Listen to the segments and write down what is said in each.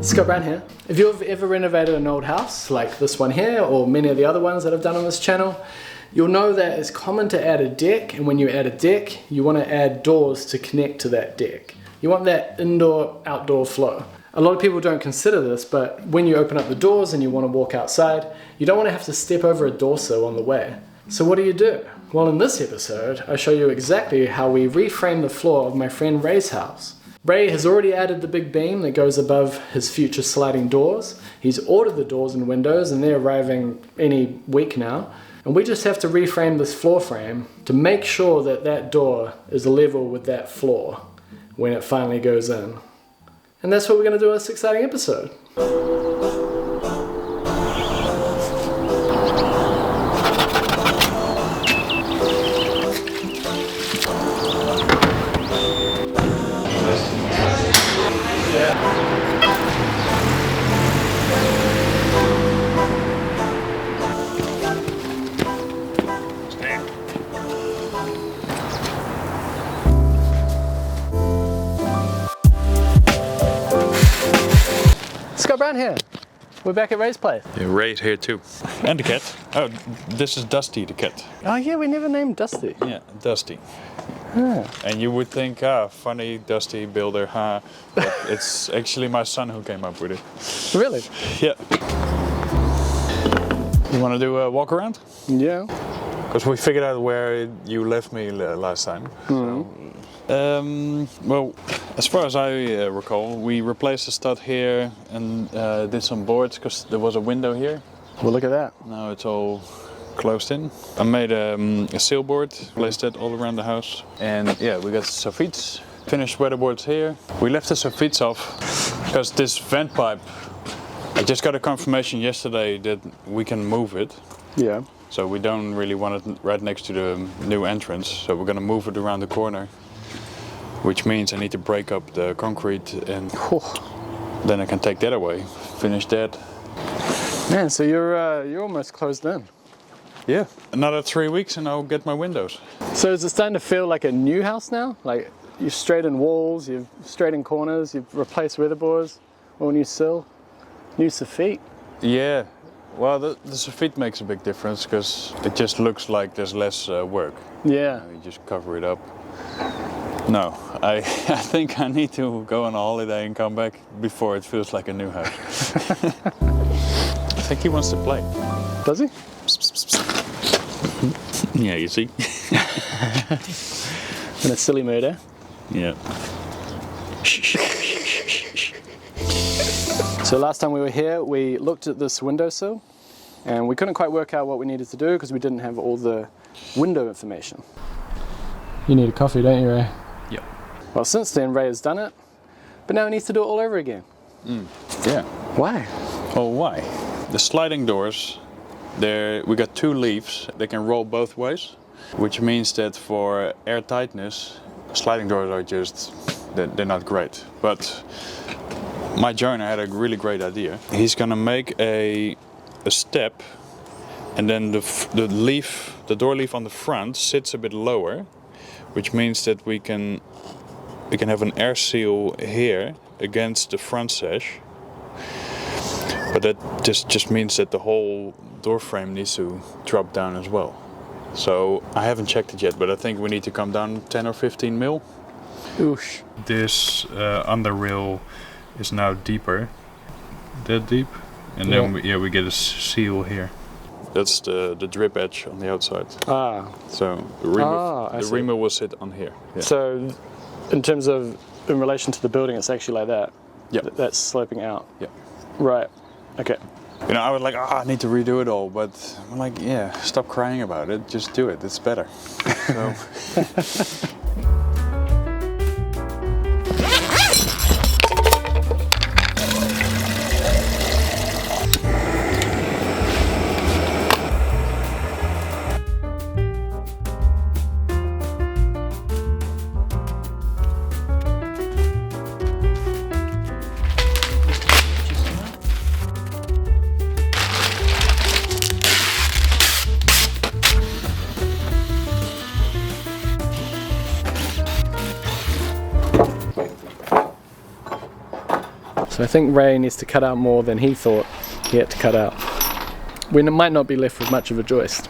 Scott Brown here. If you've ever renovated an old house like this one here or many of the other ones that I've done on this channel, you'll know that it's common to add a deck, and when you add a deck you want to add doors to connect to that deck. You want that indoor-outdoor flow. A lot of people don't consider this, but when you open up the doors and you want to walk outside, you don't want to have to step over a door sill on the way. So what do? Well, in this episode I show you exactly how we reframe the floor of my friend Ray's house. Ray has already added the big beam that goes above his future sliding doors. He's ordered the doors and windows and they're arriving any week now. And we just have to reframe this floor frame to make sure that that door is level with that floor when it finally goes in. And that's what we're going to do in this exciting episode. Scott Brown here. We're back at Ray's place. Yeah, Ray's here too. And the cat. Oh, this is Dusty the cat. Oh yeah, we never named Dusty. Yeah, Dusty. Yeah. And you would think, funny Dusty builder, huh? But it's actually my son who came up with it. Really? Yeah. You want to do a walk around? Yeah. Because we figured out where you left me last time. Mm-hmm. Well, as far as I recall, we replaced the stud here and did some boards because there was a window here. Well, look at that. Now it's all closed in. I made a sill board, placed that all around the house. And yeah, we got soffites, finished weatherboards here. We left the soffites off because this vent pipe, I just got a confirmation yesterday that we can move it. Yeah. So we don't really want it right next to the new entrance. So we're gonna move it around the corner, which means I need to break up the concrete and then I can take that away, finish that. Man, so you're almost closed in. Yeah, another 3 weeks and I'll get my windows. So is it starting to feel like a new house now? Like you've straightened walls, you've straightened corners, you've replaced weatherboards, all new sill, new soffit? Yeah, well the soffit makes a big difference because it just looks like there's less work. Yeah. You just cover it up. No, I think I need to go on a holiday and come back before it feels like a new house. I think he wants to play. Does he? Yeah, you see. In a silly mood, eh? Yeah. So last time we were here, we looked at this windowsill and we couldn't quite work out what we needed to do because we didn't have all the window information. You need a coffee, don't you, Ray? Yep. Well, since then, Ray has done it, but now he needs to do it all over again. Yeah. Why? Well, why? The sliding doors, we got 2 leaves. They can roll both ways, which means that for air tightness, sliding doors are just, they're not great. But my joiner had a really great idea. He's gonna make a step, and then the door leaf on the front sits a bit lower, which means that we can have an air seal here against the front sash. But that just means that the whole door frame needs to drop down as well. So I haven't checked it yet, but I think we need to come down 10 or 15 mil. Oosh. This under rail is now deeper, that deep, and then we get a seal here. That's the drip edge on the outside. Ah. So the reamer will sit on here. Yeah. So in terms of, in relation to the building, it's actually like that? Yeah. That's sloping out? Yeah. Right. Okay. You know, I was like, I need to redo it all, but I'm like, yeah, stop crying about it, just do it, it's better. So. So I think Ray needs to cut out more than he thought he had to cut out. We might not be left with much of a joist.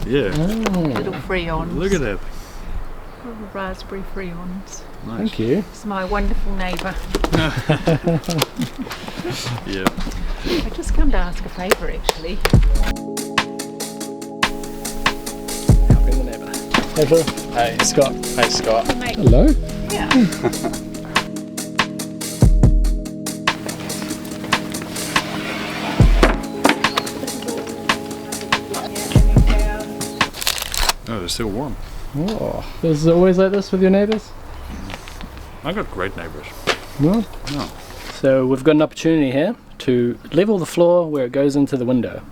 Yeah. Little freons. Look at that. Little raspberry freons. Nice. Thank you. It's my wonderful neighbour. Yeah. I just come to ask a favour actually. Helping the neighbour. Hey Phil. Hey Scott. Hey Scott. Hello. Yeah. Oh, they're still warm. Oh, is it always like this with your neighbours? I got great neighbours. No. No. So we've got an opportunity here to level the floor where it goes into the window.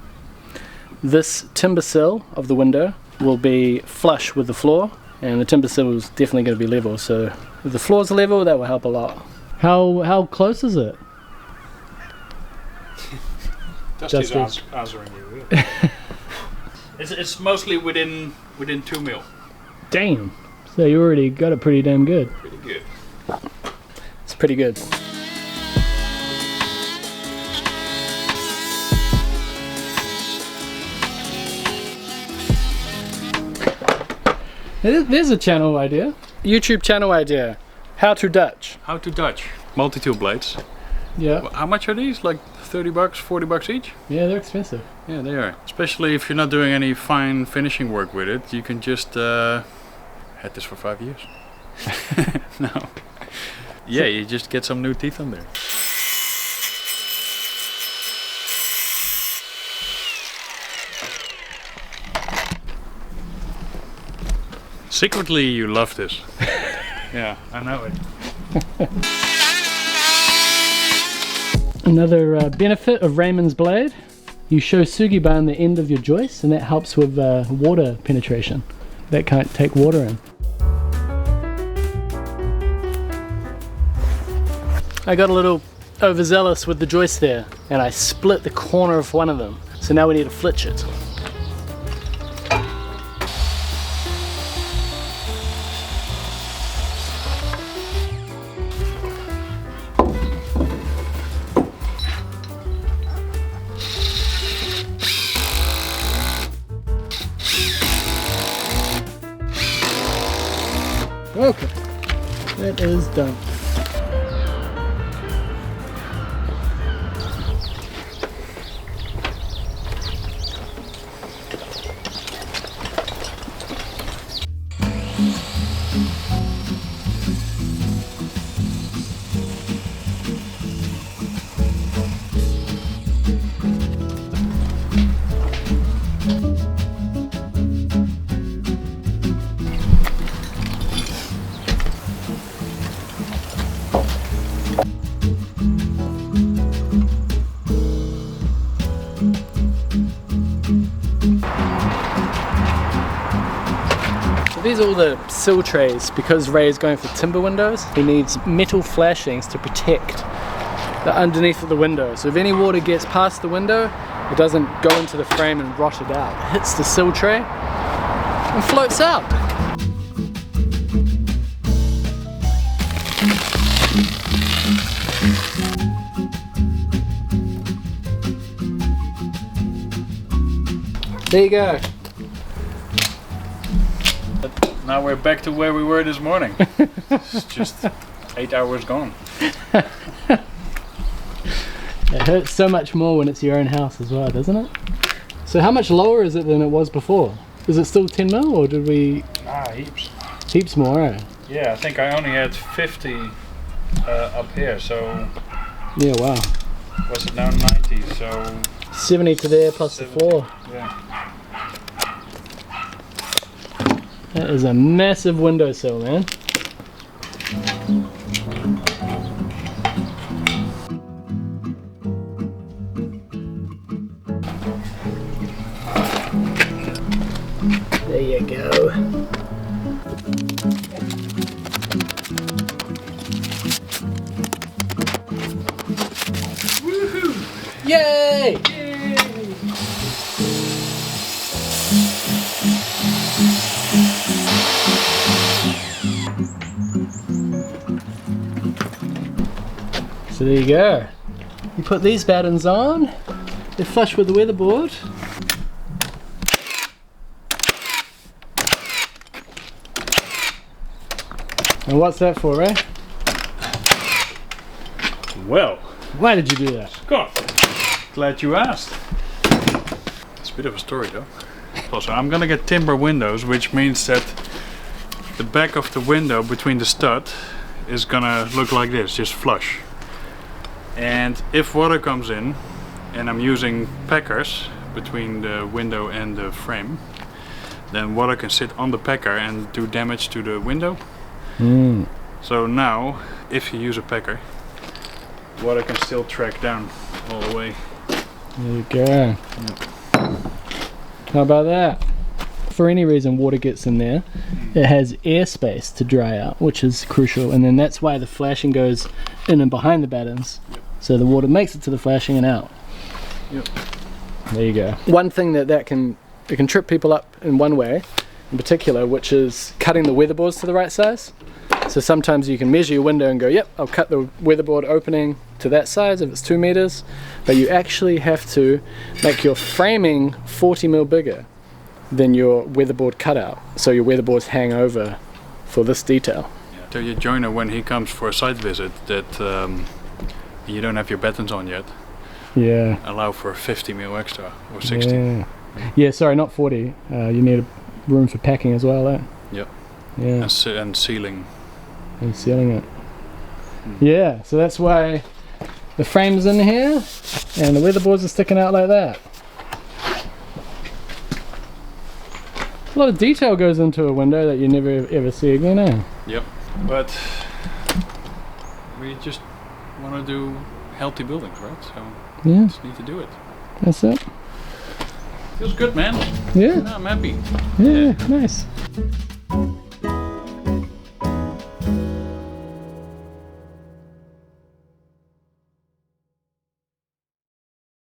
This timber sill of the window will be flush with the floor, and the timber sill is definitely going to be level. So if the floor's level, that will help a lot. How close is it? Dusty's Dusty. answering you. Yeah. It's mostly within 2 mil. Damn. So you already got it pretty damn good. Pretty good. It's pretty good. There's a channel idea. YouTube channel idea. How to Dutch. How to Dutch? Multi-tool blades. Yeah. How much are these? Like 30 bucks, 40 bucks each? Yeah, they're expensive. Yeah, they are. Especially if you're not doing any fine finishing work with it, you can just had this for 5 years. No. Yeah, you just get some new teeth on there. Secretly, you love this. Yeah, I know it. Another benefit of Raymond's blade, you show sugiba on the end of your joist, and that helps with water penetration. That can't take water in. I got a little overzealous with the joist there, and I split the corner of one of them. So now we need to flitch it. Okay, that is done. These are all the sill trays. Because Ray is going for timber windows, he needs metal flashings to protect the underneath of the window. So if any water gets past the window, it doesn't go into the frame and rot it out. It hits the sill tray and floats out. There you go. Now we're back to where we were this morning. It's just 8 hours gone. It hurts so much more when it's your own house as well, doesn't it? So how much lower is it than it was before? Is it still 10 mil or did we... Ah, heaps. Heaps more, eh? Yeah, I think I only had 50 up here, so Yeah, wow. was it now 90, so... 70 to there plus 70, the floor. Yeah. That is a massive windowsill, man. So there you go. You put these battens on, they're flush with the weatherboard. And what's that for, eh? Well, Why did you do that? God, glad you asked. It's a bit of a story though. Also, I'm gonna get timber windows, which means that the back of the window between the stud is gonna look like this, just flush. And if water comes in, and I'm using packers between the window and the frame, then water can sit on the packer and do damage to the window. So now, if you use a packer, water can still track down all the way. There you go. How about that? For any reason water gets in there, it has airspace to dry out, which is crucial, and then that's why the flashing goes in and behind the battens. So the water makes it to the flashing and out. Yep. There you go. One thing that can trip people up in one way in particular, which is cutting the weatherboards to the right size. So sometimes you can measure your window and go, yep, I'll cut the weatherboard opening to that size if it's 2 meters, but you actually have to make your framing 40mm bigger than your weatherboard cutout, so your weatherboards hang over for this detail. Tell your joiner when he comes for a site visit that you don't have your battens on yet. Yeah. Allow for 50mm extra or 60. Yeah, sorry, not 40. You need a room for packing as well, eh? Yep. Yeah. And sealing. And sealing it. Yeah, so that's why the frame's in here and the weatherboards are sticking out like that. A lot of detail goes into a window that you never ever see again, eh? Yep. But we just want to do healthy buildings, right? So Yeah, just need to do it. that's it. Feels good, man. Yeah, No, I'm happy. yeah, nice.